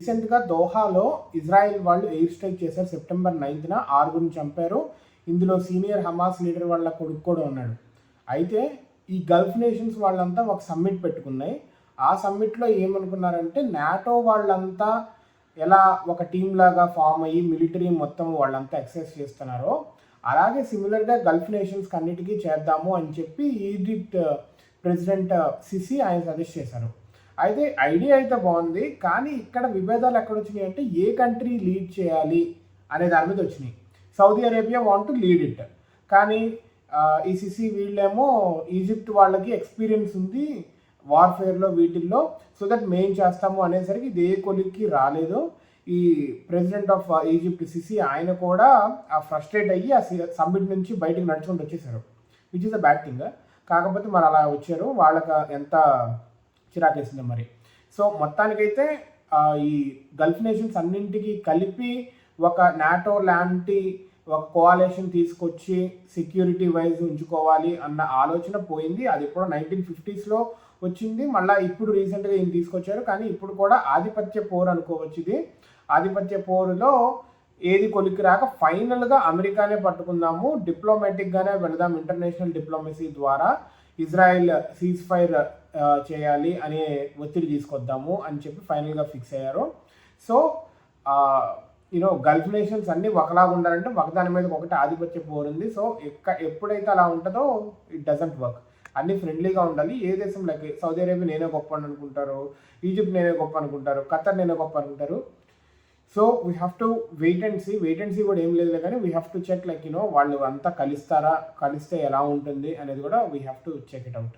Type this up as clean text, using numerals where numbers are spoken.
రీసెంట్గా దోహాలో ఇజ్రాయెల్ వాళ్ళు air strike చేశారు. సెప్టెంబర్ 9న 6 చంపారు. ఇందులో సీనియర్ హమాస్ లీడర్ వాళ్ళ కొడుకు కూడా ఉన్నాడు. అయితే ఈ గల్ఫ్ నేషన్స్ వాళ్ళంతా ఒక సమ్మిట్ పెట్టుకున్నాయి. ఆ సమ్మిట్లో ఏమనుకున్నారంటే నాటో వాళ్ళంతా ఎలా ఒక టీం లాగా ఫామ్ అయ్యి మిలిటరీ మొత్తం వాళ్ళంతా ఎక్సర్సైజ్ చేస్తున్నారో అలాగే సిమిలర్గా గల్ఫ్ నేషన్స్కి అన్నిటికీ చేద్దాము అని చెప్పి ఈజిప్ట్ ప్రెసిడెంట్ సిసి ఆయన సజెస్ట్ చేశారు. అయితే ఐడియా అయితే బాగుంది, కానీ ఇక్కడ విభేదాలు ఎక్కడ వచ్చినాయి అంటే ఏ కంట్రీ లీడ్ చేయాలి అనే దాని మీద వచ్చినాయి. Saudi Arabia want to lead it, కానీ ఈ సిసి వీళ్ళేమో ఈజిప్ట్ వాళ్ళకి ఎక్స్పీరియన్స్ ఉంది వార్ఫేర్లో వీటిల్లో, సో దట్ మేం చేస్తాము అనేసరికి ఇది ఏ కొలిక్కి రాలేదు. ఈ ప్రెసిడెంట్ ఆఫ్ ఈజిప్ట్ సిసి ఆయన కూడా ఫ్రస్ట్రేట్ అయ్యి ఆ సమ్మిట్ నుంచి బయటకు నడుచుకుంటూ వచ్చేసారు, which is a bad thing. కాకపోతే మరి అలా వచ్చారు, వాళ్ళకి ఎంత చిరాకేసింది మరి. సో మొత్తానికైతే ఈ గల్ఫ్ నేషన్స్ అన్నింటికి కలిపి ఒక నాటో లాంటి ఒక కోఆలేషన్ తీసుకొచ్చి సెక్యూరిటీ వైజ్ ఉంచుకోవాలి అన్న ఆలోచన పోయింది. అది ఇప్పుడు 1950s వచ్చింది, మళ్ళీ ఇప్పుడు రీసెంట్గా ఈయన తీసుకొచ్చారు. కానీ ఇప్పుడు కూడా ఆధిపత్య పోరు అనుకోవచ్చు. ఇది ఆధిపత్య పోరులో ఏది కొలికి రాక ఫైనల్గా అమెరికానే పట్టుకుందాము, డిప్లొమాటిక్గానే వెళదాం, ఇంటర్నేషనల్ డిప్లొమసీ ద్వారా ఇజ్రాయెల్ సీజ్ ఫైర్ చేయాలి అనే ఒత్తిడి తీసుకొద్దాము అని చెప్పి ఫైనల్గా ఫిక్స్ అయ్యారు. సో గల్ఫ్ నేషన్స్ అన్నీ ఒకలాగా ఉండాలంటే ఒకదాని మీద ఒకటి ఆధిపత్య పోరుంది. సో ఎప్పుడైతే అలా ఉంటుందో ఇట్ డజంట్ వర్క్. అన్నీ ఫ్రెండ్లీగా ఉండాలి. ఏ దేశం లైక్ సౌదీ అరేబియా నేనే గొప్ప అనుకుంటారు, ఈజిప్ట్ నేనే గొప్ప అనుకుంటారు, ఖతర్ నేనే గొప్ప అనుకుంటారు. So we have to wait and see కూడా ఏం లేదు, కానీ వీ హ్యావ్ టు చెక్ వాళ్ళు అంతా కలిస్తే ఎలా ఉంటుంది అనేది కూడా we have to check it out.